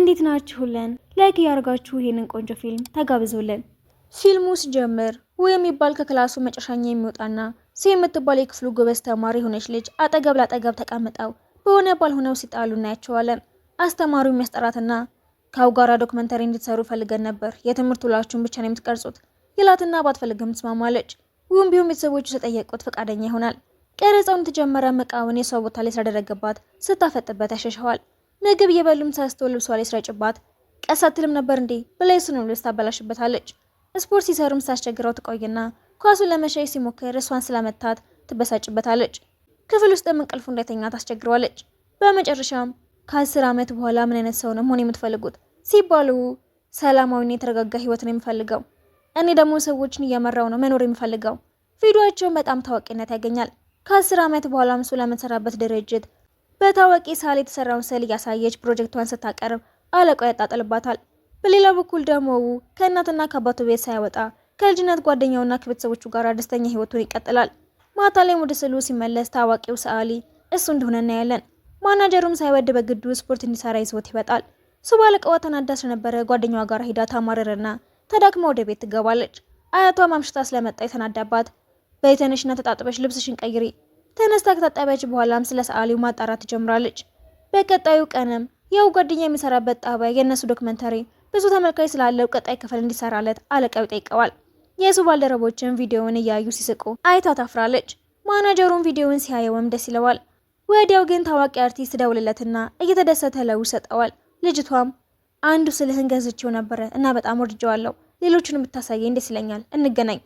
እንዴት ናችሁልን? ላይክ ያርጋችሁ ይሄንን ቆንጆ ፊልም ተጋብዙልን። ፊልሙ ሲጀምር የሚባል ከክላሱ መጨረሻኛ የሚወጣና የምትባል የክፍሉ ጎበዝ ተማሪ የሆነች ልጅ አጠገብ ላጠገብ ተቀምጠው በሆነ ባልሆነው ሲጣሉ እናያቸዋለን። አስተማሪው የሚያስጠራትና ከአውጋራ ዶክመንተሪ እንድትሰሩ ፈልገን ነበር፣ የትምህርት ውላችሁን ብቻ ነው የምትቀርጹት ይላትና ባትፈልግም ትስማማለች። ቢሆን ቤተሰቦቹ ተጠየቁት ፈቃደኛ ይሆናል። ቀረጻውን ተጀመረ። መቃወን የሷ ቦታ ላይ ስላደረገባት ስታፈጥበት ያሸሸዋል። ምግብ እየበሉም ሳስተው ልብሷ ላይ ስረጭባት ቀስ አትልም ነበር እንዴ ብላ እሱንም ልብስ ታበላሽበታለች። ስፖርት ሲሰሩም ሳስቸግረው ትቆይና ኳሱን ለመሸሽ ሲሞክር እሷን ስለመታት ትበሳጭበታለች። ክፍል ውስጥ እንቅልፉ እንዳይተኛ ታስቸግረዋለች። በመጨረሻም ከ10 ዓመት በኋላ ምን አይነት ሰው ነው መሆን የምትፈልጉት ሲባሉ ሰላማዊና የተረጋጋ ህይወት ነው የምፈልገው፣ እኔ ደግሞ ሰዎችን እየመራው ነው መኖር የምፈልገው። ቪዲዮአቸው በጣም ታዋቂነት ያገኛል። ከ10 ዓመት በኋላ ምስሉ ለምትሰራበት ድርጅት በታዋቂ ሳል የተሰራውን ስዕል እያሳየች ፕሮጀክቷን ስታቀርብ አለቃው ያጣጥልባታል። በሌላ በኩል ደግሞ ከእናትና ከአባቱ ቤት ሳይወጣ ከልጅነት ጓደኛውና ከቤተሰቦቹ ጋር ደስተኛ ህይወቱን ይቀጥላል። ማታ ላይ ወደ ስዕሉ ሲመለስ ታዋቂው ሰዓሊ እሱ እንደሆነ እናያለን። ማናጀሩም ሳይወድ በግዱ ስፖርት እንዲሰራ ይዞት ይወጣል። እሱ ባለቃዋ ተናዳ ስለነበረ ጓደኛዋ ጋር ሄዳ ታማረረና ተዳክማ ወደ ቤት ትገባለች። አያቷ ማምሽታ ስለመጣ የተናዳባት በይተነሽና ተጣጥበሽ ልብስሽን ቀይሪ። ተነስታ ከታጠበች በኋላም ስለ ሰዓሊው ማጣራት ትጀምራለች። በቀጣዩ ቀንም ያው ጓደኛ የሚሰራበት ጣቢያ የነሱ ዶክመንተሪ ብዙ ተመልካች ስላለው ቀጣይ ክፍል እንዲሰራለት አለቃው ይጠይቀዋል። የሱ ባልደረቦችን ቪዲዮውን እያዩ ሲስቁ አይታ ታፍራለች። ማናጀሩን ቪዲዮውን ሲያየውም ደስ ይለዋል። ወዲያው ግን ታዋቂ አርቲስት ደውልለትና እየተደሰተ ለው ይሰጠዋል። ልጅቷም አንዱ ስልህን ገዝቼው ነበረ እና በጣም ወድጀዋለሁ፣ ሌሎቹን ብታሳየኝ ደስ ይለኛል፣ እንገናኝ።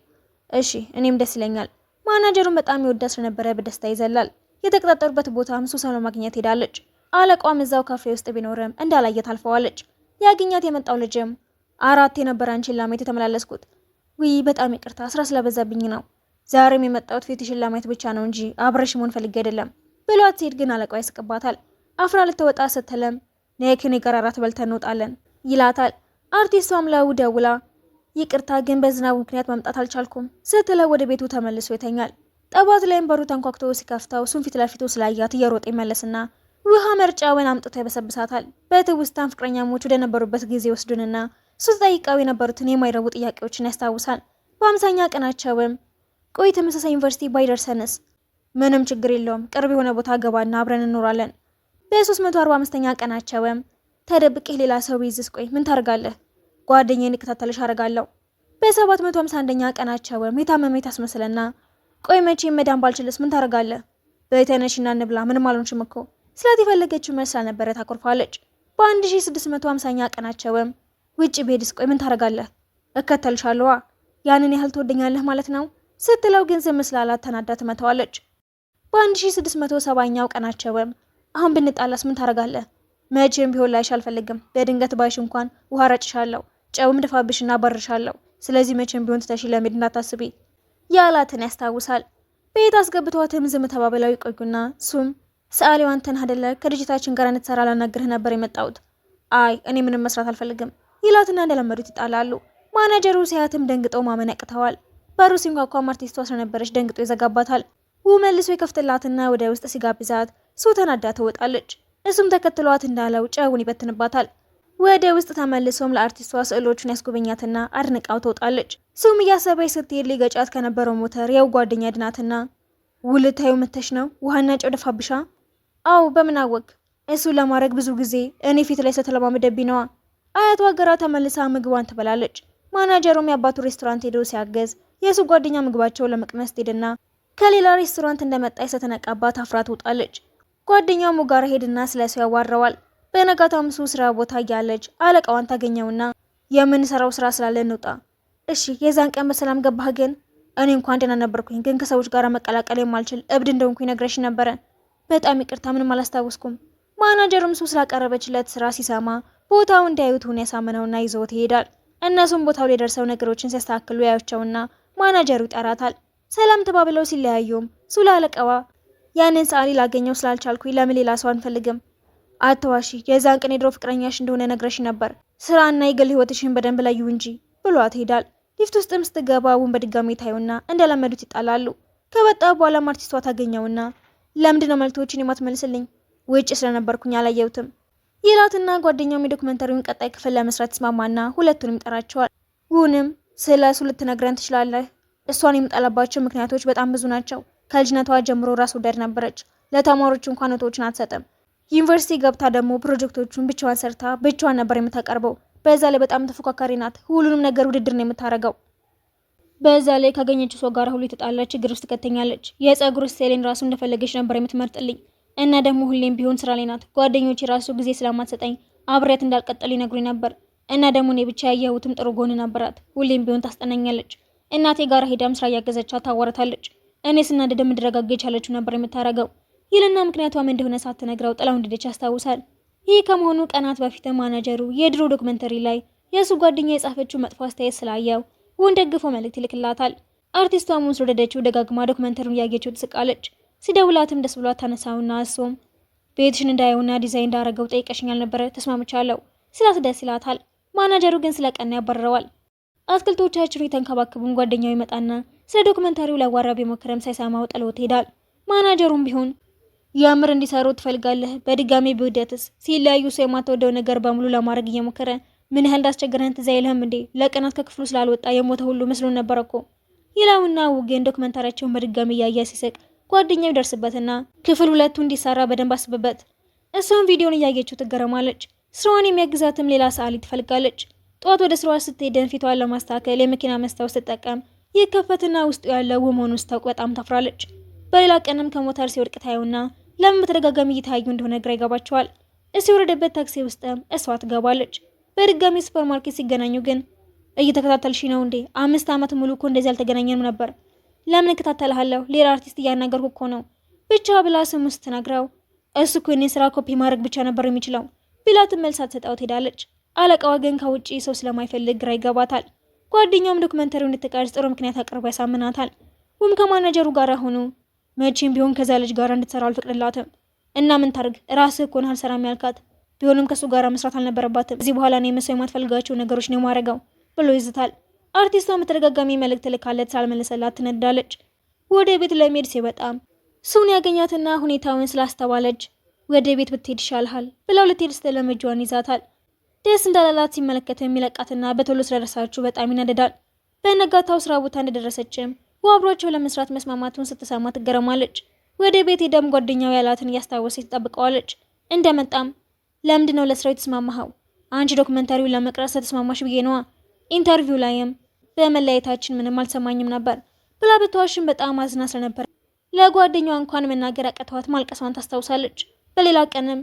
እሺ እኔም ደስ ይለኛል። ማናጀሩን በጣም ይወዳት ስለነበረ በደስታ ይዘላል። የተቀጣጠሩበት ቦታም ሱሳን ማግኘት ሄዳለች። አለቋም እዛው ካፌ ውስጥ ቢኖርም እንዳላየ ታልፈዋለች። ያገኛት የመጣው ልጅም 4 የነበረ አንቺን ለማየት የተመላለስኩት፣ በጣም ይቅርታ ስራ ስለበዛብኝ ነው፣ ዛሬም የመጣሁት ፊትሽን ለማየት ብቻ ነው እንጂ አብረሽ መሆን ፈልጌ አይደለም ብሏት ሲሄድ ግን አለቋ ይስቅባታል። አፍራ ልትወጣ ስትልም ነይ ከኔ ጋር እራት በልተን እንወጣለን ይላታል። አርቲስቷም ለው ደውላ ይቅርታ ግን በዝናቡ ምክንያት መምጣት አልቻልኩም ስትለው ወደ ቤቱ ተመልሶ ይተኛል። ጠዋት ላይም በሩ ተንኳክቶ ሲከፍተው እሱን ፊት ለፊቱ ስላያት እየሮጠ ይመለስና ውሃ መርጫውን አምጥቶ ይበሰብሳታል። በትውስታም ፍቅረኛሞች ወደ ነበሩበት ጊዜ ወስዱንና እሱ ተጠይቀው የነበሩትን የማይረቡ ጥያቄዎችን ያስታውሳል። በ50ኛ ቀናቸውም ቆይ ተመሳሳይ ዩኒቨርሲቲ ባይደርሰንስ? ምንም ችግር የለውም ቅርብ የሆነ ቦታ ገባና አብረን እንኖራለን። በ345ኛ ቀናቸውም ተደብቄ ሌላ ሰው ቢይዝስ ቆይ ምን ታርጋለህ? ጓደኛዬን እከታተልሽ አረጋለሁ። በ751ኛ ቀናቸውም የታመመ ታስመስለና ቆይ መቼ መዳን ባልችልስ ምን ታረጋለህ? በተነሽና እንብላ ምንም አልሆንሽም እኮ ስላት የፈለገችው መልስ አልነበረ ታኮርፋለች። በ1650ኛ ቀናቸውም ውጭ ብሄድስ ቆይ ምን ታረጋለህ? እከተልሻለዋ ያንን ያህል ትወደኛለህ ማለት ነው ስትለው ግን ዝም ስላላት ተናዳ ትመታዋለች። በ1670ኛው ቀናቸውም አሁን ብንጣላስ ምን ታረጋለህ? መቼም ቢሆን ላይሽ አልፈልግም፣ በድንገት ባይሽ እንኳን ውሃ ረጭሻለሁ፣ ጨውም ድፋብሽና ባርሻለሁ፣ ስለዚህ መቼም ቢሆን ትተሽ ለመሄድ እንዳታስቢ ያላትን ያስታውሳል። ቤት አስገብተዋትም ዝም ተባብለው ይቆዩና እሱም ሰዓሊው አንተን አይደለ ከድርጅታችን ጋር እንድትሰራ ላናግርህ ነበር የመጣሁት፣ አይ እኔ ምንም መስራት አልፈልግም ይላትና እንደለመዱት ይጣላሉ። ማናጀሩ ሲያትም ደንግጠው ማመን ያቅተዋል። በሩ ሲንኳኳም አርቲስቷ ስለነበረች ደንግጦ ይዘጋባታል። መልሶ ይከፍትላትና ወደ ውስጥ ሲጋብዛት እሱ ተናዳ ትወጣለች። እሱም ተከትሏት እንዳለው ጨውን ይበትንባታል። ወደ ውስጥ ተመልሶም ለአርቲስቷ ስዕሎቹን ያስጎበኛትና አድንቃው ትወጣለች። እሱም እያሰበች ስትሄድ ሊገጫት ከነበረው ሞተር የው ጓደኛ ድናትና ውልታዩ መተሽ ነው ውሃና ጨው ደፋብሻ? አው በምን አወቅ? እሱ ለማድረግ ብዙ ጊዜ እኔ ፊት ላይ ስለተለማመደብኝ ነዋ። አያቷ ገራ ተመልሳ ምግቧን ትበላለች። ማናጀሩም የአባቱ ሬስቶራንት ሄዶ ሲያገዝ የሱ ጓደኛ ምግባቸው ለመቅመስ ሄድና ከሌላ ሬስቶራንት እንደመጣ ስትነቃባት አፍራ ትወጣለች። ጓደኛው ሙጋራ ሄድና ስለሱ ያዋራዋል። በነጋታው እሱ ስራ ቦታ እያለች አለቃዋን ታገኘውና የምንሰራው ስራ ስላለ እንውጣ። እሺ የዛን ቀን በሰላም ገባህ? ግን እኔ እንኳን ደህና ነበርኩኝ፣ ግን ከሰዎች ጋር መቀላቀል የማልችል እብድ እንደሆንኩኝ ነግረሽ ነበረ። በጣም ይቅርታ ምንም አላስታወስኩም። ማናጀሩም እሱ ስላቀረበችለት ስራ ሲሰማ ቦታው እንዲያዩት ሆነ ያሳመነውና ይዘውት ይሄዳል። እነሱም ቦታው ላይ ደርሰው ነገሮችን ሲያስተካክሉ ያያቸውና ማናጀሩ ይጠራታል። ሰላም ተባብለው ሲለያዩም እሱ ለአለቃዋ ያንን ሰዓሊ ላገኘው ስላልቻልኩኝ ለምን ሌላ ሰው አንፈልግም? አትዋሺ፣ የዛን ቀን የድሮ ፍቅረኛሽ እንደሆነ ነግረሽ ነበር፣ ስራና የግል ህይወትሽን በደንብ ለዩ እንጂ ብሏት ይሄዳል። ሊፍት ውስጥም ስትገባ በድጋሚ ታዩና እንደለመዱት ይጣላሉ። ከወጣ በኋላ አርቲስቷ ታገኘውና ለምንድነው መልእክቶችን የማትመልስልኝ? ውጭ ስለነበርኩኝ አላየሁትም ይላትና ጓደኛውም የዶክመንተሪውን ቀጣይ ክፍል ለመስራት ተስማማና ሁለቱንም ይጠራቸዋል። ውንም ስለ እሱ ልትነግረን ትችላለህ? እሷን የምጠላባቸው ምክንያቶች በጣም ብዙ ናቸው። ከልጅነቷ ጀምሮ ራስ ወዳድ ነበረች። ለተማሪዎች እንኳን ኖቶችን አትሰጥም። ዩኒቨርሲቲ ገብታ ደግሞ ፕሮጀክቶቹን ብቻዋን ሰርታ ብቻዋን ነበር የምታቀርበው። በዛ ላይ በጣም ተፎካካሪ ናት። ሁሉንም ነገር ውድድር ነው የምታረገው። በዛ ላይ ካገኘችው ሰው ጋር ሁሉ የተጣላች ችግር ውስጥ ትከተኛለች። የጸጉር ስታይሌን ራሱ እንደፈለገች ነበር የምትመርጥልኝ እና ደግሞ ሁሌም ቢሆን ስራ ላይ ናት። ጓደኞቼ ራሱ ጊዜ ስለማትሰጠኝ አብሬያት እንዳልቀጠል ይነግሩኝ ነበር እና ደግሞ እኔ ብቻ ያየሁትም ጥሩ ጎን ነበራት። ሁሌም ቢሆን ታስጠናኛለች። እናቴ ጋር ሄዳም ስራ እያገዘቻት ታወራታለች። እኔ ስናደድ እንድረጋጋ የቻለችው ነበር የምታረገው ይልና ምክንያቷም እንደሆነ ሳትነግረው ጥላው እንደደች ያስታውሳል። ይህ ከመሆኑ ቀናት በፊት ማናጀሩ የድሮ ዶክመንተሪ ላይ የእሱ ጓደኛ የጻፈችው መጥፎ አስተያየት ስላየው ወን ደግፎ መልእክት ይልክላታል። አርቲስቷ ሙን ስለወደደችው ደጋግማ ዶክመንተሪውን እያየችው ትስቃለች። ሲደውላትም ደስ ብሏት ታነሳውና እሱም ቤትሽን እንዳየውና ዲዛይን እንዳረገው ጠይቀሽኛል ነበረ፣ ተስማምቻለሁ ስላት ደስ ይላታል። ማናጀሩ ግን ስለቀና ያባረረዋል። አትክልቶቻቸው የተንከባከቡን ጓደኛው ይመጣና ስለ ዶክመንታሪው ሊያዋራ ቢሞክርም ሳይሰማው ጥሎት ይሄዳል። ማናጀሩም ቢሆን የምር እንዲሰሩ ትፈልጋለህ? በድጋሚ ብውደትስ? ሲለያዩ ሰው የማትወደው ነገር በሙሉ ለማድረግ እየሞከረ ምን ያህል እንዳስቸገረን ትዝ አይልህም እንዴ? ለቀናት ከክፍሉ ስላልወጣ የሞተ ሁሉ መስሎን ነበር እኮ ይላውና ውጌን ዶክመንታሪያቸውን በድጋሚ እያየ ሲስቅ ጓደኛው ይደርስበትና ክፍል 2 እንዲሰራ በደንብ አስብበት። እሷም ቪዲዮን እያየችው ትገረማለች። ስራዋን የሚያግዛትም ሌላ ሰዓሊ ትፈልጋለች። ጠዋት ወደ ስራዋ ስትሄድ ፊቷን ለማስተካከል የመኪና መስታወት ስትጠቀም ይከፈትና ውስጡ ያለው መሆኑን ስታውቅ በጣም ታፍራለች። በሌላ ቀንም ከሞተር ሲወድቅ ታየውና ለምን በተደጋጋሚ እየታዩ እንደሆነ ግራ ይገባቸዋል። እሱ የወረደበት ታክሲ ውስጥም እሷ ትገባለች። በድጋሚ ሱፐርማርኬት ሲገናኙ ግን እየተከታተልሽ ነው እንዴ? 5 ዓመት ሙሉ እኮ እንደዚህ አልተገናኘንም ነበር። ለምን እከታተልሃለሁ? ሌላ አርቲስት እያናገርኩ እኮ ነው ብቻ ብላ ስሙ ስትነግረው እሱ እኮ የኔን ስራ ኮፒ ማድረግ ብቻ ነበር የሚችለው ቢላትም መልስ ሳትሰጠው ትሄዳለች። አለቃዋ ግን ከውጪ ሰው ስለማይፈልግ ግራ ይገባታል። ጓደኛውም ዶክመንተሪው እንድትቀርጽ ጥሩ ምክንያት አቅርቦ ያሳምናታል። ከማናጀሩ ጋር ሆኖ መቼም ቢሆን ከዛ ልጅ ጋር እንድትሰራ አልፈቅድላትም እና ምን ታርግ? ራስህ እኮ ነህ አልሰራም ያልካት። ቢሆንም ከሱ ጋር መስራት አልነበረባትም። እዚህ በኋላ እኔ መስዋዕት የማትፈልጋቸው ነገሮች ነው የማረገው ብሎ ይዝታል። አርቲስቷ በተደጋጋሚ መልእክት ልካለት ሳልመለሰላት ትነዳለች። ወደ ቤት ለመሄድ ሲወጣም ሱን ያገኛትና ሁኔታውን ስላስተዋለች ወደ ቤት ብትሄድ ይሻልሃል ብለው ልትሄድ ስትል እጇን ይዛታል። ደስ እንዳላላት ሲመለከት የሚለቃትና በቶሎ ስለደረሳችሁ በጣም ይናደዳል። በነጋታው ስራ ቦታ እንደደረሰችም አብሯቸው ለመስራት መስማማቱን ስትሰማ ትገረማለች። ወደ ቤት ሄደም ጓደኛው ያላትን እያስታወሰች ትጠብቀዋለች። እንደመጣም ለምንድነው ለስራው የተስማማኸው? አንቺ ዶክመንታሪውን ለመቅረጽ ተስማማሽ ብዬ ነዋ። ኢንተርቪው ላይም በመለያየታችን ምንም አልሰማኝም ነበር ብላ ብትዋሽም በጣም አዝና ስለነበር ለጓደኛዋ እንኳን መናገር አቅቷት ማልቀሷን ታስታውሳለች። በሌላ ቀንም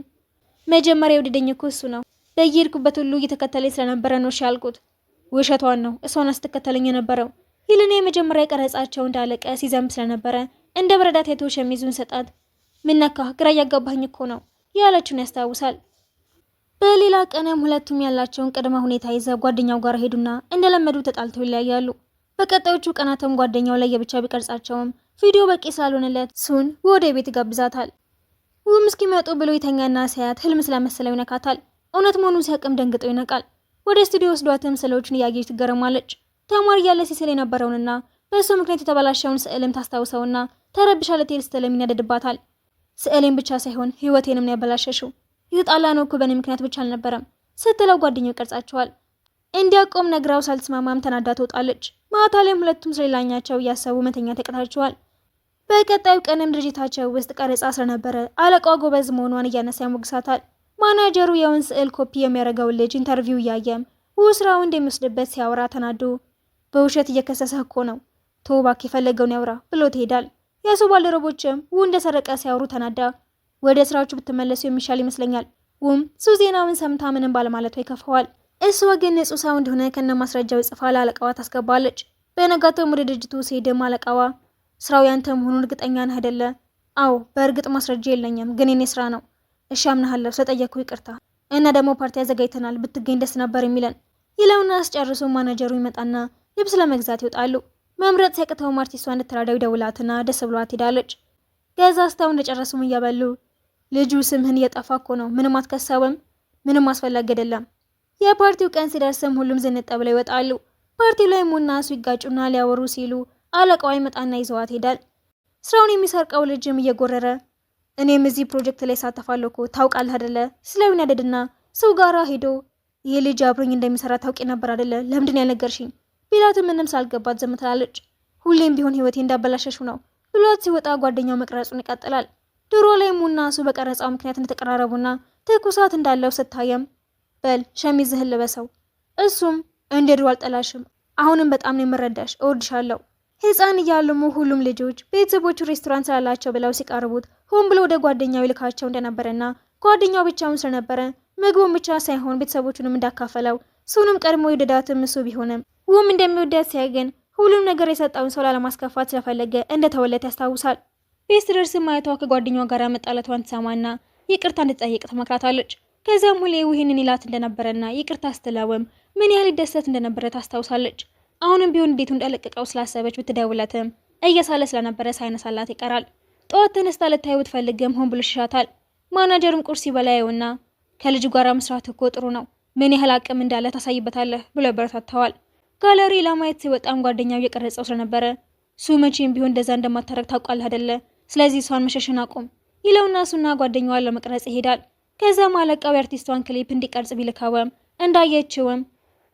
መጀመሪያ የወደደኝ እኮ እሱ ነው። በየሄድኩበት ሁሉ እየተከተለኝ ስለነበረ ነው ያልኩት። ውሸቷን ነው፣ እሷን ስትከተለኝ የነበረው ይልና የመጀመሪያ ቀረጻቸው እንዳለቀ ሲዘም ስለነበረ እንደ በረዳት አይቶ ሸሚዙን ሰጣት። ምነካ ግራ እያጋባኝ እኮ ነው ያለችውን ያስታውሳል። በሌላ ቀንም ሁለቱም ያላቸውን ቅድመ ሁኔታ ይዘው ጓደኛው ጋር ሄዱና እንደለመዱ ተጣልተው ይለያያሉ። በቀጣዮቹ ቀናትም ጓደኛው ላይ የብቻ ቢቀርጻቸውም ቪዲዮ በቂ ስላልሆነለት ሱን ወደ ቤት ይጋብዛታል። እስኪመጡ ብሎ ይተኛና ሲያት ህልም ስለመሰለው ይነካታል። እውነት መሆኑን ሲያቅም ደንግጦ ይነቃል። ወደ ስቱዲዮ ወስዷትም ስዕሎችን እያየች ትገረማለች። ተማሪ እያለ ሲስል የነበረውንና በእሱ ምክንያት የተበላሸውን ስዕልም ታስታውሰውና ተረብሻ ልትሄድ ስትልም ይነደድባታል። ስዕሌን ብቻ ሳይሆን ህይወቴንም ነው ያበላሸሽው። የተጣላ ነው እኮ በእኔ ምክንያት ብቻ አልነበረም ስትለው ጓደኛው ይቀርጻቸዋል። እንዲያቆም ነግራው ሳልተስማማም ተናዳ ትወጣለች። ማታ ላይም ሁለቱም ስለሌላኛቸው እያሰቡ መተኛ ተቀጣቸዋል። በቀጣዩ ቀንም ድርጅታቸው ውስጥ ቀረጻ ስለነበረ አለቃዋ ጎበዝ መሆኗን እያነሳ ያሞግሳታል። ማናጀሩ የውን ስዕል ኮፒ የሚያደርገውን ልጅ ኢንተርቪው እያየም ስራው እንደሚወስድበት ሲያወራ ተናዶ በውሸት እየከሰሰ እኮ ነው ተውባክ የፈለገውን ያውራ ብሎ ትሄዳል። የሱ ባልደረቦችም እንደሰረቀ ሲያወሩ ተናዳ ወደ ስራዎቹ ብትመለሱ የሚሻል ይመስለኛል። ሱ ዜናውን ሰምታ ምንም ባለማለቷ ይከፋዋል። እሷ ግን ንጹህ ሰው እንደሆነ ከነ ማስረጃው ጽፋ ለአለቃዋ ታስገባለች። በነጋታው ወደ ድርጅቱ ሲሄድም አለቃዋ ስራው ያንተ መሆኑን እርግጠኛ ነህ አይደለ? አዎ በእርግጥ ማስረጃ የለኝም፣ ግን የኔ ስራ ነው። እሺ አምናለሁ፣ ስለጠየቅኩ ይቅርታ እና ደግሞ ፓርቲ አዘጋጅተናል ብትገኝ ደስ ነበር የሚለን ይለውና አስጨርሶ ማናጀሩ ይመጣና ልብስ ለመግዛት ይወጣሉ። መምረጥ ሲያቅተው አርቲስቷ እንድትራዳው ይደውላትና ደስ ብሏት ሄዳለች። ገዛዝተው እንደጨረሱም እያበሉ ልጁ ስምህን እየጠፋ እኮ ነው፣ ምንም አትከሰውም፣ ምንም አስፈላጊ አይደለም። የፓርቲው ቀን ሲደርስም ሁሉም ዝንጥ ብለው ይወጣሉ። ፓርቲው ላይ ሙና እሱ ይጋጩና ሊያወሩ ሲሉ አለቃዋ ይመጣና ይዘዋት ሄዳል። ስራውን የሚሰርቀው ልጅም እየጎረረ እኔም እዚህ ፕሮጀክት ላይ ሳተፋለሁ እኮ ታውቃለህ አይደለ? ስለውን ያደድና ሱ ጋራ ሄዶ ይህ ልጅ አብሮኝ እንደሚሰራ ታውቂ ነበር አይደለ? ለምንድን ያልነገርሽኝ ቢላትም ምንም ሳልገባት ዝም ትላለች። ሁሌም ቢሆን ህይወቴ እንዳበላሸሹ ነው ብሏት ሲወጣ ጓደኛው መቅረጹን ይቀጥላል። ድሮ ላይ ሙና ሱ በቀረጻው ምክንያት እንደተቀራረቡና ትኩሳት እንዳለው ስታየም በል ሸሚዝህን ልበሰው። እሱም እንደ ድሮ አልጠላሽም፣ አሁንም በጣም ነው የምረዳሽ፣ እወድሻለሁ። ህፃን እያሉሙ ሁሉም ልጆች ቤተሰቦቹ ሬስቶራንት ስላላቸው ብለው ሲቀርቡት ሆን ብሎ ወደ ጓደኛው ይልካቸው እንደነበረና ጓደኛው ብቻውን ስለነበረ ምግቡን ብቻ ሳይሆን ቤተሰቦቹንም እንዳካፈለው ሱንም ቀድሞ የወደዳትም እሱ ቢሆንም ውም እንደሚወዳት ሲያገን ሁሉም ነገር የሰጠውን ሰው ላለማስከፋት ስለፈለገ እንደተወለት ያስታውሳል። ቤት ስትደርስ ማየቷ ከጓደኛዋ ጋር መጣላቷን ትሰማና ይቅርታ እንድትጠይቅ ትመክራታለች። ከዚያም ሁሌ ይህንን ይላት እንደነበረና ይቅርታ ስትለውም ምን ያህል ይደሰት እንደነበረ ታስታውሳለች። አሁንም ቢሆን እንዴቱ እንደለቀቀው ስላሰበች ብትደውለትም እየሳለ ስለነበረ ሳይነሳላት ይቀራል። ጠዋት ተነስታ ልታየው ብትፈልግም ሆን ብሎ ይሻታል። ማናጀርም ቁርስ ይበላየውና ከልጅ ጋር መስራት እኮ ጥሩ ነው፣ ምን ያህል አቅም እንዳለ ታሳይበታለህ ብሎ ያበረታታዋል። ጋለሪ ለማየት ሲወጣም ጓደኛው እየቀረጸው ስለነበረ ሱ መቼም ቢሆን እንደዛ እንደማታረግ ታውቃለህ አይደለ? ስለዚህ እሷን መሸሽን አቁም ይለውና ሱና ጓደኛዋን ለመቅረጽ ይሄዳል። ከዛም አለቃው የአርቲስቷን ክሊፕ እንዲቀርጽ ቢልካወም እንዳየችውም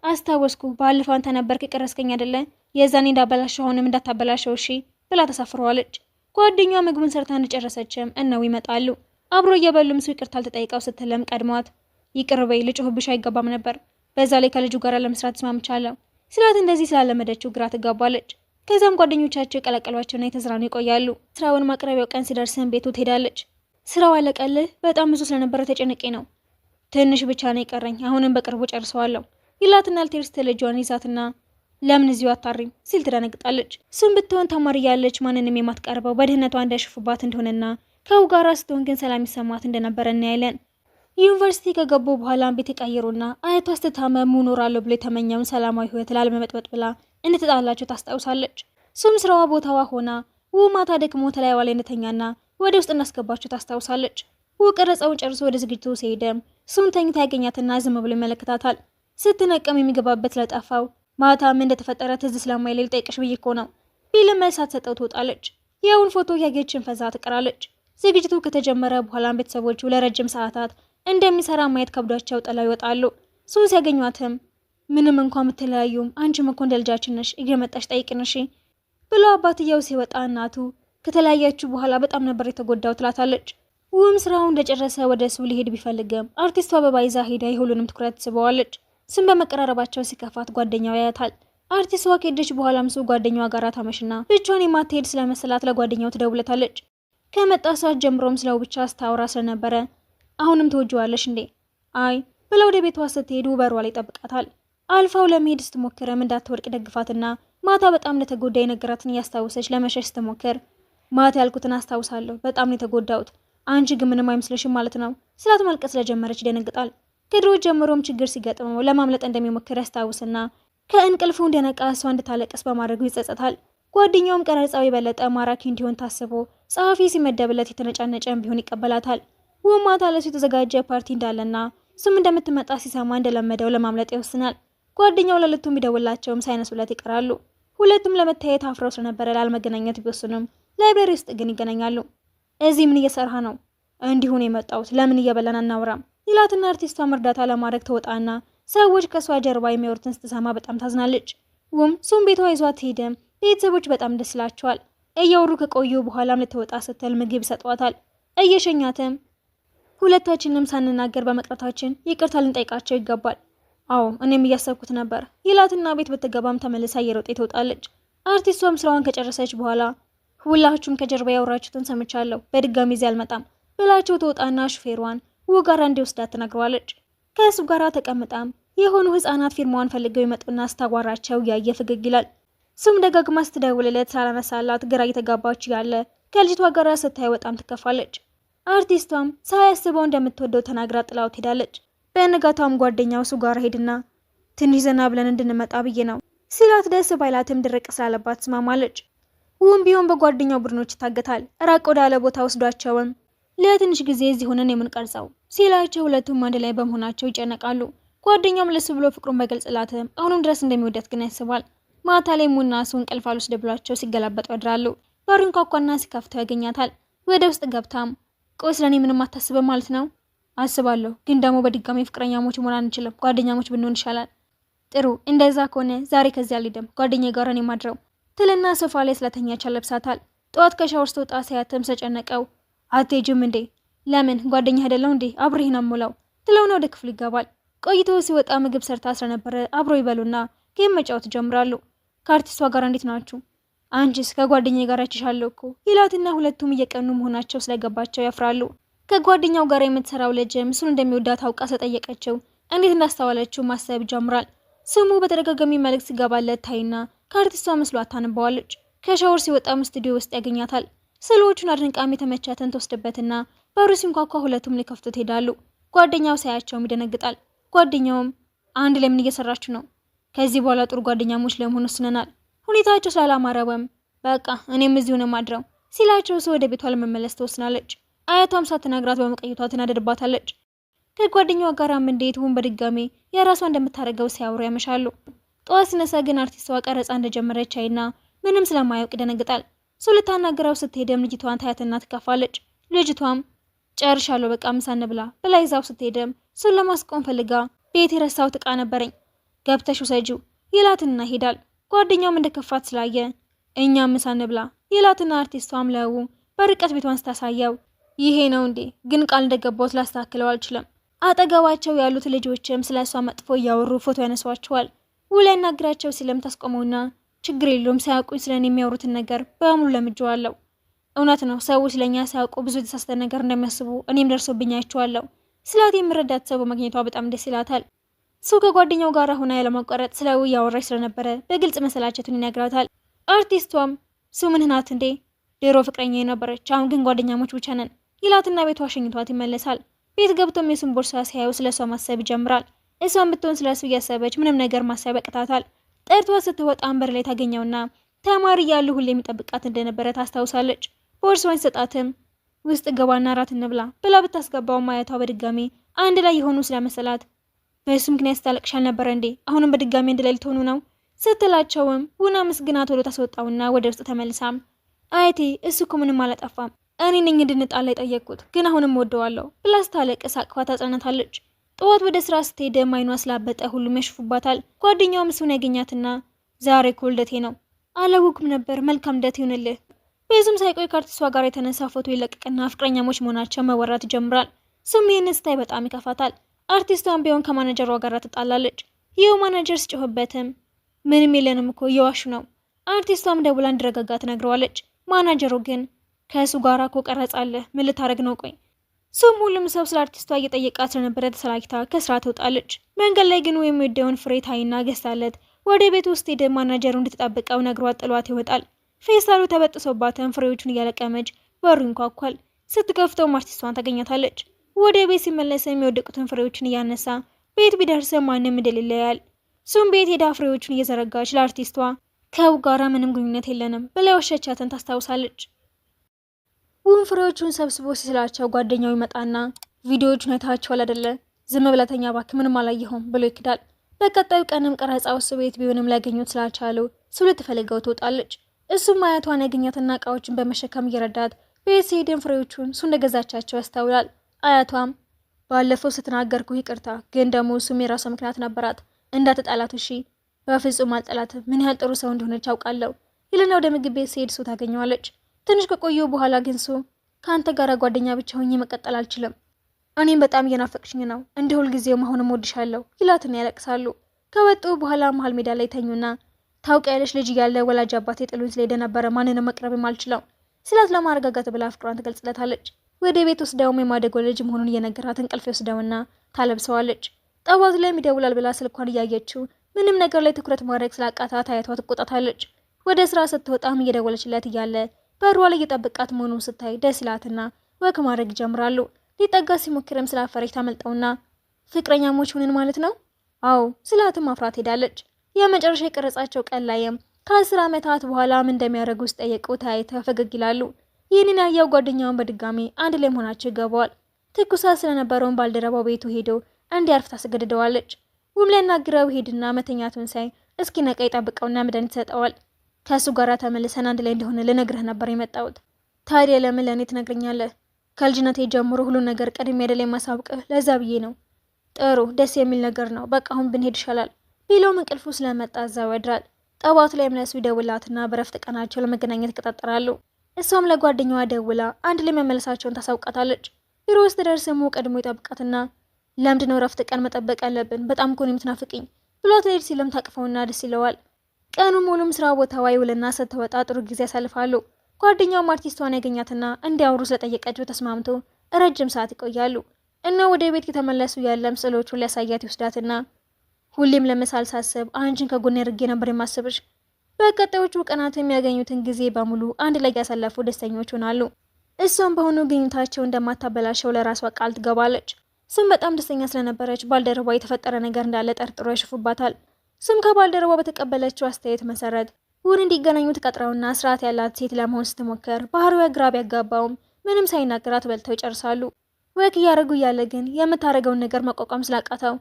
አስታወስኩ፣ ባለፈው አንተ ነበርክ የቀረስከኝ አይደለ? የዛኔ እንዳበላሸው አሁንም እንዳታበላሸው እሺ ብላ ተሳፍረዋለች። ጓደኛዋ ምግቡን ሰርታ እንደጨረሰችም እነው ይመጣሉ። አብሮ እየበሉም ሱ ይቅርታ አልተጠይቀው ስትለም ቀድሟት ይቅር በይ ልጮህብሽ አይገባም ነበር፣ በዛ ላይ ከልጁ ጋር ለመስራት ተስማምቻለሁ ስላት እንደዚህ ስላለመደችው ግራ ትጋባለች። ከዛም ጓደኞቻቸው የቀላቀሏቸውና የተዝራኑ ይቆያሉ። ስራውን ማቅረቢያው ቀን ሲደርስም ቤቱ ትሄዳለች። ስራው አለቀልህ? በጣም ብዙ ስለነበረ ተጨነቄ ነው። ትንሽ ብቻ ነው የቀረኝ፣ አሁንም በቅርቡ ጨርሰዋለሁ ይላትና ልትሄድ ስትል ልጇን ይዛትና ለምን እዚሁ አታሪም ሲል ትደነግጣለች። እሱም ብትሆን ተማሪ ያለች ማንንም የማትቀርበው በድህነቷ እንዳይሽፉባት እንደሆነና ከው ጋራ ስትሆን ግን ሰላም ይሰማት እንደነበረ እናያለን። ዩኒቨርሲቲ ከገቡ በኋላም ቤት የቀየሩና አያቷ ስትታመም እኖራለሁ ብሎ የተመኘውን ሰላማዊ ህይወት ላለመበጥበጥ ብላ እንደተጣላቸው ታስታውሳለች። እሱም ስራዋ ቦታዋ ሆና ማታ ደክሞ ተለያዋ ላይ እንደተኛና ወደ ውስጥ እናስገባቸው ታስታውሳለች። ቀረጻውን ጨርሶ ወደ ዝግጅቱ ሲሄድም እሱም ተኝታ ያገኛትና ዝም ብሎ ይመለከታታል። ስትነቀም የሚገባበት ስለጠፋው ማታም እንደተፈጠረ ትዝ ስለማይል ልጠይቅሽ ብዬ እኮ ነው ቢልም መልስ ሳትሰጠው ትወጣለች። ያውን ፎቶ ያገችን ፈዛ ትቀራለች። ዝግጅቱ ከተጀመረ በኋላም ቤተሰቦቹ ለረጅም ሰዓታት እንደሚሰራ ማየት ከብዷቸው ጥለው ይወጣሉ። እሱን ሲያገኟትም ምንም እንኳን የምትለያዩም አንቺም እኮ እንደ ልጃችን ነሽ፣ እየመጣሽ ጠይቅን እሺ ብሎ አባትየው ሲወጣ እናቱ ከተለያያችሁ በኋላ በጣም ነበር የተጎዳው ትላታለች። ስራውን እንደጨረሰ ወደ እሱ ሊሄድ ቢፈልግም አርቲስቷ አበባ ይዛ ሄዳ የሁሉንም ትኩረት ትስበዋለች። ስም በመቀራረባቸው ሲከፋት ጓደኛው ያያታል። አርቲስቷ ከሄደች በኋላም እሱ ጓደኛዋ ጋር ታመሽና ብቻዋን የማትሄድ ስለመሰላት ለጓደኛው ትደውለታለች። ከመጣ ሰዓት ጀምሮም ስለው ብቻ ስታወራ ስለነበረ አሁንም ትወጂዋለሽ እንዴ? አይ ብላ ወደ ቤቷ ስትሄዱ በሯ ላይ ይጠብቃታል። አልፋው ለመሄድ ስትሞክርም እንዳትወድቅ ደግፋትና ማታ በጣም እንደተጎዳ የነገራትን እያስታወሰች ለመሸሽ ስትሞክር ማታ ያልኩትን አስታውሳለሁ፣ በጣም ነው የተጎዳሁት፣ አንቺ ግን ምንም አይመስልሽም ማለት ነው ስላት ማልቀስ ስለጀመረች ይደነግጣል። ከድሮ ጀምሮም ችግር ሲገጥመው ለማምለጥ እንደሚሞክር ያስታውስና ከእንቅልፉ እንደነቃ እሷ እንድታለቅስ በማድረጉ ይጸጸታል። ጓደኛውም ቀረጻው የበለጠ ማራኪ እንዲሆን ታስቦ ጸሐፊ ሲመደብለት የተነጫነጨም ቢሆን ይቀበላታል። ማታ ለሱ የተዘጋጀ ፓርቲ እንዳለና እሱም እንደምትመጣ ሲሰማ እንደለመደው ለማምለጥ ይወስናል። ጓደኛው ለሁለቱም ቢደውላቸውም ሳይነሱለት ይቀራሉ። ሁለቱም ለመታየት አፍረው ስለነበረ ላለመገናኘት ቢወስኑም ላይብረሪ ውስጥ ግን ይገናኛሉ። እዚህ ምን እየሰራህ ነው? እንዲሁን የመጣሁት ለምን እየበላን አናውራም ይላትና አርቲስቷም እርዳታ ለማድረግ ተወጣና ሰዎች ከሷ ጀርባ የሚያወሩትን ስትሰማ በጣም ታዝናለች። ሱም ቤቷ ይዟት ሄደም ቤተሰቦች በጣም ደስ ይላቸዋል። እያወሩ ከቆዩ በኋላም ልትወጣ ስትል ምግብ ይሰጧታል። እየሸኛትም ሁለታችንም ሳንናገር በመቅረታችን ይቅርታ ልንጠይቃቸው ይገባል። አዎ እኔም እያሰብኩት ነበር ይላትና ቤት ብትገባም ተመልሳ እየሮጠ ትወጣለች። አርቲስቷም ስራዋን ከጨረሰች በኋላ ሁላችሁም ከጀርባ ያወራችሁትን ሰምቻለሁ፣ በድጋሚ እዚህ አልመጣም ብላቸው ትወጣና ሹፌሯን ጋራ እንዲወስዳት ትነግረዋለች። ከእሱ ጋራ ተቀምጣም የሆኑ ህፃናት ፊርማዋን ፈልገው ይመጡና ስታጓራቸው ያየ ፍግግ ይላል። እሱም ደጋግማ ስትደውልለት ሳላነሳላት ግራ እየተጋባች ያለ ከልጅቷ ጋራ ስታይ በጣም ትከፋለች። አርቲስቷም ሳያስበው እንደምትወደው ተናግራ ጥላው ትሄዳለች። በነጋታውም ጓደኛው እሱ ጋር ሄድና ትንሽ ዘና ብለን እንድንመጣ ብዬ ነው ሲላት ደስ ባይላትም ድርቅ ስላለባት ትስማማለች። ቢሆን በጓደኛው ቡድኖች ይታገታል። ራቅ ወዳለ ቦታ ወስዷቸውም ለትንሽ ጊዜ እዚህ ሆነን የምንቀርጸው ሲላቸው ሁለቱም አንድ ላይ በመሆናቸው ይጨነቃሉ። ጓደኛውም ለሱ ብሎ ፍቅሩን በገልጽላትም አሁንም ድረስ እንደሚወዳት ግን ያስባል። ማታ ላይ ሙና እሱ እንቅልፍ አልወስድ ብሏቸው ሲገላበጡ ያድራሉ። በሩን ኳኳና ሲከፍተው ያገኛታል። ወደ ውስጥ ገብታም ቆይ ስለኔ ምንም አታስብም ማለት ነው? አስባለሁ፣ ግን ደግሞ በድጋሚ ፍቅረኛሞች መሆን አንችልም። ጓደኛሞች ብንሆን ይሻላል። ጥሩ፣ እንደዛ ከሆነ ዛሬ ከዚህ አልሄድም፣ ጓደኛዬ ጋር ነው የማድረው ትልና ሶፋ ላይ ስለተኛች ለብሳታል። ጠዋት ከሻወር ስትወጣ ሲያትም ተጨነቀው። አትሄጂም እንዴ? ለምን? ጓደኛ አይደለው እንዴ? አብሬህ ነው የምውለው ትለውና ወደ ክፍሉ ይገባል። ቆይቶ ሲወጣ ምግብ ሰርታ ስለነበረ አብሮ ይበሉና ጌም መጫወት ጀምራሉ። ከአርቲስቷ ጋር እንዴት ናችሁ? አንቺስ? ከጓደኛዬ ጋር አይችሻለሁ እኮ ይላትና ሁለቱም እየቀኑ መሆናቸው ስለገባቸው ያፍራሉ። ከጓደኛው ጋር የምትሰራው ልጅም እሱን እንደሚወዳት አውቃ ስለጠየቀችው እንዴት እንዳስተዋለችው ማሰብ ይጀምራል። ስሙ በተደጋጋሚ መልእክት ሲገባለት ታይና ከአርቲስቷ መስሏት ታንበዋለች። ከሻወር ሲወጣም ስቱዲዮ ውስጥ ያገኛታል። ስዕሎቹን አድንቃም የተመቻትን ትወስድበትና በሩ ሲንኳኳ ሁለቱም ሊከፍቱት ሄዳሉ። ጓደኛው ሳያቸውም ይደነግጣል። ጓደኛውም አንድ ላይ ምን እየሰራችሁ ነው? ከዚህ በኋላ ጥሩ ጓደኛሞች ለመሆን ወስነናል። ሁኔታቸው ስላላማረበም በቃ እኔም እዚሁ ነው ማድረው ሲላቸው እሱ ወደ ቤቷ ለመመለስ ትወስናለች። አያቷም ሳትነግራት በመቀየቷ ትናደድባታለች። ከጓደኛዋ ጋራም እንዴት ውን በድጋሜ የራሷ እንደምታደርገው ሲያወሩ ያመሻሉ። ጠዋት ሲነሳ ግን አርቲስቷ ቀረጻ እንደጀመረች አይና ምንም ስለማያውቅ ይደነግጣል። እሱ ልታናግረው ስትሄድም ልጅቷን ታያትና ትከፋለች። ልጅቷም ጨርሻለሁ በቃ ምሳ እንብላ ብላ ይዛው ስትሄድም እሱን ለማስቆም ፈልጋ ቤት የረሳሁት ዕቃ ነበረኝ ገብተሽ ውሰጂው ይላትና ሄዳል። ጓደኛውም እንደከፋት ስላየ እኛ ምሳ እንብላ ይላትና አርቲስቷም ለው በርቀት ቤቷን ስታሳየው ይሄ ነው እንዴ? ግን ቃል እንደገባሁት ላስተካክለው አልችልም። አጠገባቸው ያሉት ልጆችም ስለ እሷ መጥፎ እያወሩ ፎቶ ያነሷቸዋል። ውላ ያናግራቸው ሲልም ታስቆመውና ችግር የለውም ሳያውቁኝ ስለኔ የሚያወሩትን ነገር በሙሉ ለምጄዋለሁ። እውነት ነው ሰዎች ስለኛ ሳያውቁ ብዙ የተሳሳተ ነገር እንደሚያስቡ እኔም ደርሶብኝ አይቼዋለሁ ስላት የምረዳት ሰው በማግኘቷ በጣም ደስ ይላታል። እሱ ከጓደኛው ጋር ሆና ያለማቋረጥ ስለ እያወራች ስለነበረ በግልጽ መሰላቸቱን ይነግራታል። አርቲስቷም እሱ ምን ናት እንዴ? ድሮ ፍቅረኛ የነበረች አሁን ግን ጓደኛሞች ብቻ ነን ይላትና ቤቷ አሸኝቷት ይመለሳል። ቤት ገብቶም የሱን ቦርሳ ሲያዩ ስለሷ ማሰብ ይጀምራል። እሷን ብትሆን ስለሱ እያሰበች ምንም ነገር ማሰብ ያቅታታል። ጠርቷ ስትወጣ አንበር ላይ ታገኘውና ተማሪ ያሉ ሁሌ የሚጠብቃት እንደነበረ ታስታውሳለች። ቦርሳዋን ሰጣትም ውስጥ ገባና እራት እንብላ ብላ ብታስገባው ማየቷ በድጋሚ አንድ ላይ የሆኑ ስለመሰላት በሱ ምክንያት ስታለቅሽ አልነበረ እንዴ? አሁንም በድጋሚ አንድ ላይ ልትሆኑ ነው ስትላቸውም ውና ምስግና ቶሎ ታስወጣውና ወደ ውስጥ ተመልሳም አያቴ እሱ እኮ ምንም አላጠፋም እኔ ነኝ እንድንጣላ የጠየቅኩት ግን አሁንም ወደዋለሁ ብላ ስታለቅስ አቅፋ ታጸናታለች። ጠዋት ወደ ስራ ስትሄድም አይኗ ስላበጠ ሁሉም ያሽፉባታል። ጓደኛውም እሱን ያገኛትና ዛሬ እኮ ልደቴ ነው አላወኩም ነበር መልካም ልደት ይሁንልህ። ብዙም ሳይቆይ ከአርቲስቷ ጋር የተነሳ ፎቶ ይለቅቅና ፍቅረኛሞች መሆናቸው መወራት ይጀምራል። እሱም ይህን ስታይ በጣም ይከፋታል። አርቲስቷን ቢሆን ከማናጀሯ ጋር ትጣላለች። ይኸው ማናጀር ሲጮህበትም ምንም የለንም እኮ እየዋሹ ነው። አርቲስቷም ደውላ እንዲረጋጋ ትነግረዋለች። ማናጀሩ ግን ከእሱ ጋር እኮ ቀረጻለህ ምን ልታደርግ ነው? ቆይ እሱም ሁሉም ሰው ስለ አርቲስቷ እየጠየቃት ስለነበረ ተሰላችታ ከስራ ትወጣለች። መንገድ ላይ ግን የሚወደውን ፍሬ ታይና ገዝታለት ወደ ቤት ውስጥ ሄደ ማናጀሩ እንድትጠብቀው ነግሯት ጥሏት ይወጣል። ፌስታሉ ተበጥሶባትን ፍሬዎቹን እያለቀመች በሩ ይንኳኳል። ስትከፍተውም አርቲስቷን ታገኛታለች። ወደ ቤት ሲመለስ የሚወደቁትን ፍሬዎችን እያነሳ ቤት ቢደርስም ማንም እንደሌለ ያያል። እሱም ቤት ሄዳ ፍሬዎቹን እየዘረጋች ለአርቲስቷ ከው ጋራ ምንም ግንኙነት የለንም ብላ የወሸቻትን ታስታውሳለች። ውም ፍሬዎቹን ሰብስቦ ሲስላቸው ጓደኛው ይመጣና ቪዲዮዎቹን አይታቸዋል አይደለ? ዝም ብለተኛ ባክ ምንም አላየሁም ብሎ ይክዳል። በቀጣዩ ቀንም ቀረጻው እሱ ቤት ቢሆንም ሊያገኙት ስላልቻሉ እሱ ልትፈልገው ትወጣለች። እሱም አያቷን ያገኛትና እቃዎችን በመሸከም እየረዳት ቤት ሲሄድን ፍሬዎቹን እሱ እንደገዛቻቸው ያስተውላል። አያቷም ባለፈው ስትናገርኩ ይቅርታ፣ ግን ደግሞ እሱም የራሷ ምክንያት ነበራት እንዳትጣላት እሺ። በፍጹም አልጠላትም ምን ያህል ጥሩ ሰው እንደሆነች አውቃለሁ ይልና ወደ ምግብ ቤት ሲሄድ እሱ ታገኘዋለች። ትንሽ ከቆዩ በኋላ ግን እሱ ከአንተ ጋር ጓደኛ ብቻ ሆኜ መቀጠል አልችልም፣ እኔም በጣም እየናፈቅሽኝ ነው፣ እንደ ሁልጊዜው አሁንም ወድሻለሁ ይላትና ያለቅሳሉ። ከወጡ በኋላ መሀል ሜዳ ላይ ተኙና ታውቂያለሽ ልጅ እያለ ወላጅ አባቴ ጥሉኝ ስለሄደ ነበረ ማንንም መቅረብም አልችለው ስላት ለማረጋጋት ብላ ፍቅሯን ትገልጽለታለች። ወደ ቤት ወስደውም የማደጎ ልጅ መሆኑን እየነገራት እንቅልፍ ወስደውና ታለብሰዋለች። ጠዋት ላይ ይደውላል ብላ ስልኳን እያየችው ምንም ነገር ላይ ትኩረት ማድረግ ስላቃታት አያቷ ትቆጣታለች። ወደ ስራ ስትወጣም እየደወለችለት እያለ በሯ ላይ እየጠበቃት መሆኑን ስታይ ደስ ይላትና ወክ ማድረግ ይጀምራሉ። ሊጠጋ ሲሞክርም ስላፈረች ታመልጠውና ፍቅረኛሞች ሆነን ማለት ነው? አዎ ስላትም አፍራት ሄዳለች። የመጨረሻ የቀረጻቸው ቀን ላይም ከ10 ዓመታት በኋላ ምን እንደሚያደርጉ ሲጠየቁ ታይተው ፈገግ ይላሉ። ይህንን ያየው ጓደኛውን በድጋሚ አንድ ላይ መሆናቸው ይገባዋል። ትኩሳት ስለነበረውን ባልደረባው ቤቱ ሄዶ እንዲያርፍ ታስገድደዋለች። ውም ሊያናግረው ሄድና መተኛቱን ሳይ እስኪ ነቃ ይጠብቀውና መድኃኒት ይሰጠዋል። ከእሱ ጋር ተመልሰን አንድ ላይ እንደሆነ ልነግርህ ነበር የመጣሁት። ታዲያ ለምን ለእኔ ትነግረኛለህ? ከልጅነቴ ጀምሮ ሁሉን ነገር ቀድሜ አይደል የማሳውቅህ፣ ለዛ ብዬ ነው። ጥሩ ደስ የሚል ነገር ነው። በቃ አሁን ብንሄድ ይሻላል ቢለውም እንቅልፉ ስለመጣ እዛው ያድራል። ጠዋት ላይ እምነሱ ይደውላትና በረፍት ቀናቸው ለመገናኘት ይቀጣጠራሉ። እሷም ለጓደኛዋ ደውላ አንድ ላይ መመለሳቸውን ታሳውቃታለች። ቢሮ ውስጥ ደርስሞ ቀድሞ ይጠብቃትና ለምንድነው ረፍት ቀን መጠበቅ ያለብን? በጣም እኮ ነው የምትናፍቅኝ ብሏት ሄድ ሲልም ታቅፈውና ደስ ይለዋል። ቀኑ ሙሉም ስራ ቦታዋ ይውልና ስትወጣ ጥሩ ጊዜ ያሳልፋሉ። ጓደኛውም አርቲስቷን ያገኛትና እንዲያወሩ ስለጠየቀችው ተስማምቶ ረጅም ሰዓት ይቆያሉ። እና ወደ ቤት ከተመለሱ ያለም ስዕሎቹን ሊያሳያት ይወስዳትና ሁሌም ለመሳል ሳስብ አንቺን ከጎኔ አድርጌ ነበር የማስብሽ። በቀጣዮቹ ቀናት የሚያገኙትን ጊዜ በሙሉ አንድ ላይ ያሳለፉ ደስተኞች ሆናሉ። እሷም በሆኑ ግንኙነታቸው እንደማታበላሸው ለራሷ ቃል ትገባለች። ስም በጣም ደስተኛ ስለነበረች ባልደረቧ የተፈጠረ ነገር እንዳለ ጠርጥሮ ያሽፉባታል። ስም ከባልደረቧ በተቀበለችው አስተያየት መሰረት እውን እንዲገናኙ ተቀጥረውና ስርዓት ያላት ሴት ለመሆን ስትሞክር ባህሪዋ ግራ ቢያጋባውም ምንም ሳይናገራት በልተው ይጨርሳሉ። ወክ እያደረጉ እያለ ግን የምታደርገውን ነገር መቋቋም ስላቃተው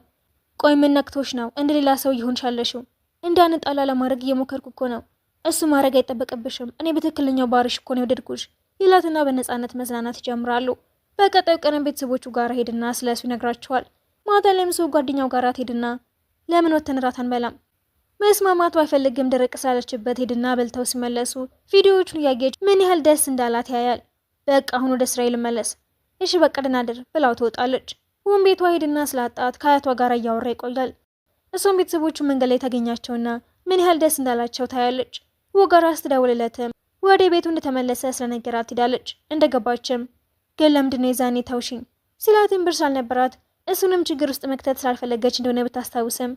ቆይ ምን ነክቶሽ ነው እንደሌላ ሰው ይሆንሽ ያለሽው? እንዳንጣላ ለማድረግ እየሞከርኩ እኮ ነው። እሱ ማድረግ አይጠበቅብሽም። እኔ በትክክለኛው ባህሪሽ እኮ ነው የወደድኩሽ ይላትና በነፃነት መዝናናት ይጀምራሉ። በቀጣዩ ቀን ቤተሰቦቹ ጋር ሄድና ስለሱ ይነግራቸዋል። ማታ ላይም ሰው ጓደኛው ጋር ሄድና ለምን ወተን እራት አንበላም? መስማማቱ አይፈልግም። ደረቅ ስላለችበት ሄድና በልተው ሲመለሱ ቪዲዮዎቹን እያየች ምን ያህል ደስ እንዳላት ያያል። በቃ አሁን ወደ ስራ ልመለስ። እሺ በቃ ደህና እደር ብላው ትወጣለች። ውም ቤቷ ሄድና ስላጣት ከአያቷ ጋር እያወራ ይቆያል። እሷም ቤተሰቦቹ መንገድ ላይ ታገኛቸውና ምን ያህል ደስ እንዳላቸው ታያለች። ወጋራ ስትደውልለትም ወደ ቤቱ እንደተመለሰ ስለነገራት ትሄዳለች። እንደገባችም ግን ለምንድነው የዛኔ ታውሽኝ ሲላትም ብር ስላልነበራት እሱንም ችግር ውስጥ መክተት ስላልፈለገች እንደሆነ ብታስታውስም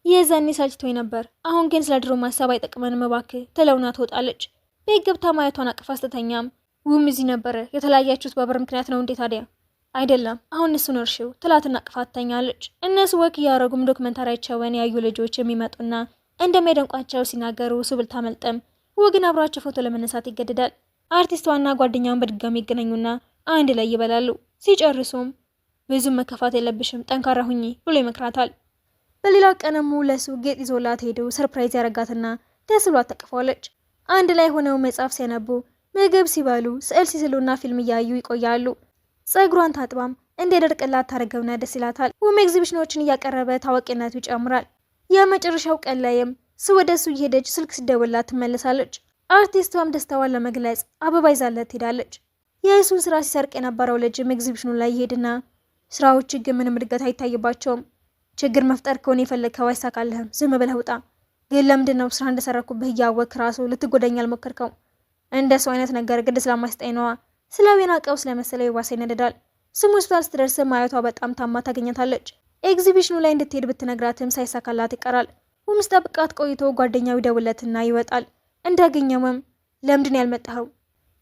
የዛኔ ሳልችቶኝ ነበር፣ አሁን ግን ስለ ድሮ ማሰብ አይጠቅመንም እባክህ ትለውና ትወጣለች። ቤት ገብታ ማየቷን አቅፋ ስትተኛም ውም እዚህ ነበረ የተለያያችሁት በብር ምክንያት ነው እንዴ ታዲያ? አይደለም አሁን እሱን እርሺው ትላትና አቅፋ ትተኛለች። እነሱ ወክ እያደረጉም ዶክመንታሪያቸውን ያዩ ልጆች የሚመጡና እንደሚያደንቋቸው ሲናገሩ እሱ ብልታመልጥም ወግን አብሯቸው ፎቶ ለመነሳት ይገደዳል። አርቲስቷና ጓደኛውን በድጋሚ ይገናኙና አንድ ላይ ይበላሉ። ሲጨርሱም ብዙም መከፋት የለብሽም ጠንካራ ሁኚ ብሎ ይመክራታል። በሌላ ቀነሙ ለሱ ጌጥ ይዞላት ሄዶ ሰርፕራይዝ ያረጋትና ደስ ብሏት ተቅፏለች። አንድ ላይ ሆነው መጽሐፍ ሲያነቡ፣ ምግብ ሲበሉ፣ ስዕል ሲስሉና ፊልም እያዩ ይቆያሉ። ጸጉሯን ታጥባም እንደደርቅላት ታረገውና ደስ ይላታል። ውም ኤግዚቢሽኖችን እያቀረበ ታዋቂነቱ ይጨምራል። የመጨረሻው ቀን ላይም ወደ እሱ እየሄደች ስልክ ሲደውላት ትመለሳለች። አርቲስቷም ደስታዋን ለመግለጽ አበባ ይዛለት ትሄዳለች። የእሱን ስራ ሲሰርቅ የነበረው ልጅም ኤግዚቢሽኑ ላይ ይሄድና ስራዎች ግን ምንም እድገት አይታይባቸውም፣ ችግር መፍጠር ከሆነ የፈለግከው አይሳካልህም፣ ዝም ብለህ ውጣ። ግን ለምንድን ነው ስራ እንደሰረኩብህ እያወቅ ራሱ ልትጎዳኝ አልሞከርከው? እንደሱ አይነት ነገር ግድ ስለማይስጠኝ ነዋ። ስለቤናቀው ስለመሰለው የዋሳ ይነደዳል። ስሙ ሆስፒታል ስትደርስ ማየቷ በጣም ታማ ታገኘታለች። ኤግዚቢሽኑ ላይ እንድትሄድ ብትነግራትም ሳይሳካላት ይቀራል። ውምስ ጠብቃት ቆይቶ ጓደኛው ይደውለትና ይወጣል። እንዳገኘውም ለምንድን ያልመጣኸው?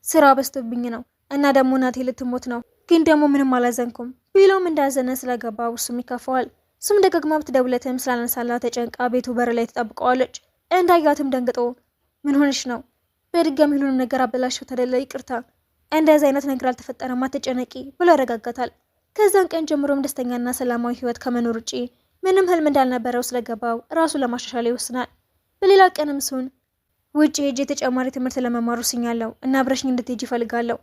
ስራ በዝቶብኝ ነው እና ደግሞ እናቴ ልትሞት ነው፣ ግን ደግሞ ምንም አላዘንኩም ቢለውም እንዳዘነ ስለገባው እሱም ይከፋዋል። እሱም ደጋግማ ብትደውለትም ስላነሳላት ተጨንቃ ቤቱ በር ላይ ትጠብቀዋለች። እንዳያትም ደንግጦ ምን ሆነሽ ነው? በድጋሚ ሁሉንም ነገር አበላሸው ተደለ፣ ይቅርታ፣ እንደዚህ አይነት ነገር አልተፈጠረም፣ አትጨነቂ ብሎ ያረጋጋታል። ከዛን ቀን ጀምሮም ደስተኛና ሰላማዊ ህይወት ከመኖር ውጪ ምንም ህልም እንዳልነበረው ስለገባው ራሱን ለማሻሻል ይወስናል። በሌላ ቀንም ሱን ውጪ ሄጄ ተጨማሪ ትምህርት ለመማር ወስኛለሁ እና አብረሽኝ እንድትሄጂ እፈልጋለሁ፣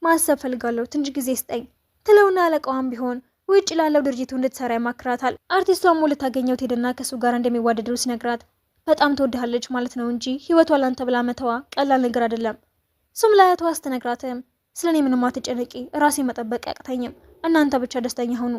ማሰብ እፈልጋለሁ፣ ትንሽ ጊዜ ስጠኝ ትለውና አለቃዋም ቢሆን ውጭ ላለው ድርጅቱ እንድትሰራ ይማክራታል። አርቲስቷም ልታገኘው ትሄድና ከሱ ጋር እንደሚዋደዱ ሲነግራት በጣም ትወድሃለች ማለት ነው እንጂ ህይወቷ ላንተ ብላ መተዋ ቀላል ነገር አይደለም። እሱም ለአያቷ ስትነግራትም ስለኔ ምንም አትጨነቂ፣ ራሴ መጠበቅ አያቅተኝም፣ እናንተ ብቻ ደስተኛ ሆኑ።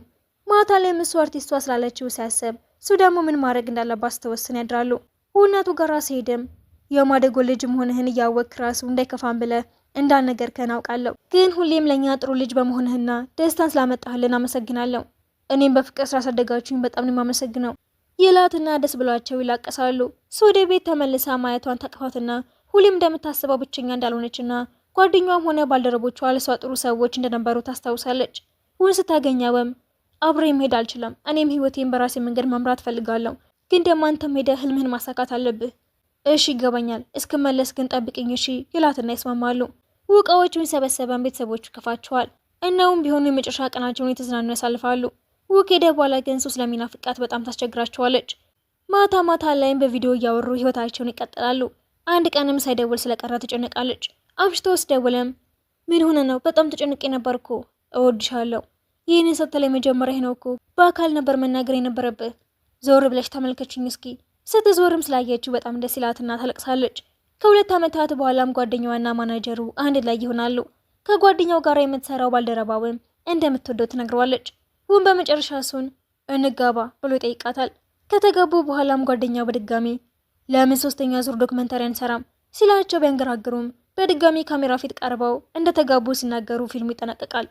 ማታ ላይ እሱ አርቲስቷ ስላለችው ሲያስብ እሱ ደግሞ ምን ማድረግ እንዳለባት ስትወስን ያድራሉ። እናቱ ጋር ሲሄድም የማደጎ ልጅ መሆንህን እያወቅ ራሱ እንዳይከፋን ብለህ እንዳልነገርከን አውቃለሁ፣ ግን ሁሌም ለእኛ ጥሩ ልጅ በመሆንህና ደስታን ስላመጣህልን አመሰግናለሁ። እኔም በፍቅር ስላሳደጋችሁኝ በጣም ነው የማመሰግነው ይላትና ደስ ብሏቸው ይላቀሳሉ። እሱ ወደ ቤት ተመልሳ ማየቷን ታቅፋትና ሁሌም እንደምታስበው ብቸኛ እንዳልሆነችና ጓደኛዋም ሆነ ባልደረቦቿ ለሷ ጥሩ ሰዎች እንደነበሩ ታስታውሳለች። ውን ስታገኘውም አብሬ መሄድ አልችልም፣ እኔም ህይወቴን በራሴ መንገድ መምራት ፈልጋለሁ፣ ግን ደግሞ አንተም ሄደህ ህልምህን ማሳካት አለብህ። እሺ ይገባኛል፣ እስክመለስ ግን ጠብቅኝ እሺ ይላትና ይስማማሉ። ውቃዎቹን ሰበሰበን ቤተሰቦቹ ከፋቸዋል። እናውም ቢሆኑ የመጨረሻ ቀናቸውን የተዝናኑ ያሳልፋሉ። ውክ ሄደ በኋላ ግን ሱ ስለሚናፍቃት በጣም ታስቸግራቸዋለች። ማታ ማታ ላይም በቪዲዮ እያወሩ ህይወታቸውን ይቀጥላሉ። አንድ ቀንም ሳይደውል ስለቀረ ትጨነቃለች። አምሽቶ ሲደውልም ምን ሆነ ነው? በጣም ተጨንቄ ነበርኩ። እወድሻለሁ። ይህንን ስትለኝ መጀመሪያ ነው እኮ በአካል ነበር መናገር የነበረብህ። ዞር ብለሽ ተመልከችኝ እስኪ። ስትዞርም ስላየችው በጣም ደስ ይላትና ታለቅሳለች። ከ2 ዓመታት በኋላም ጓደኛዋና ማናጀሩ አንድ ላይ ይሆናሉ። ከጓደኛው ጋር የምትሰራው ባልደረባውም እንደምትወደው ትነግረዋለች። ሁን በመጨረሻ እሱን እንጋባ ብሎ ይጠይቃታል። ከተጋቡ በኋላም ጓደኛው በድጋሚ ለምን 3ኛ ዙር ዶክመንታሪ አንሰራም ሲላቸው ቢያንገራግሩም በድጋሚ ካሜራ ፊት ቀርበው እንደተጋቡ ሲናገሩ ፊልሙ ይጠናቀቃል።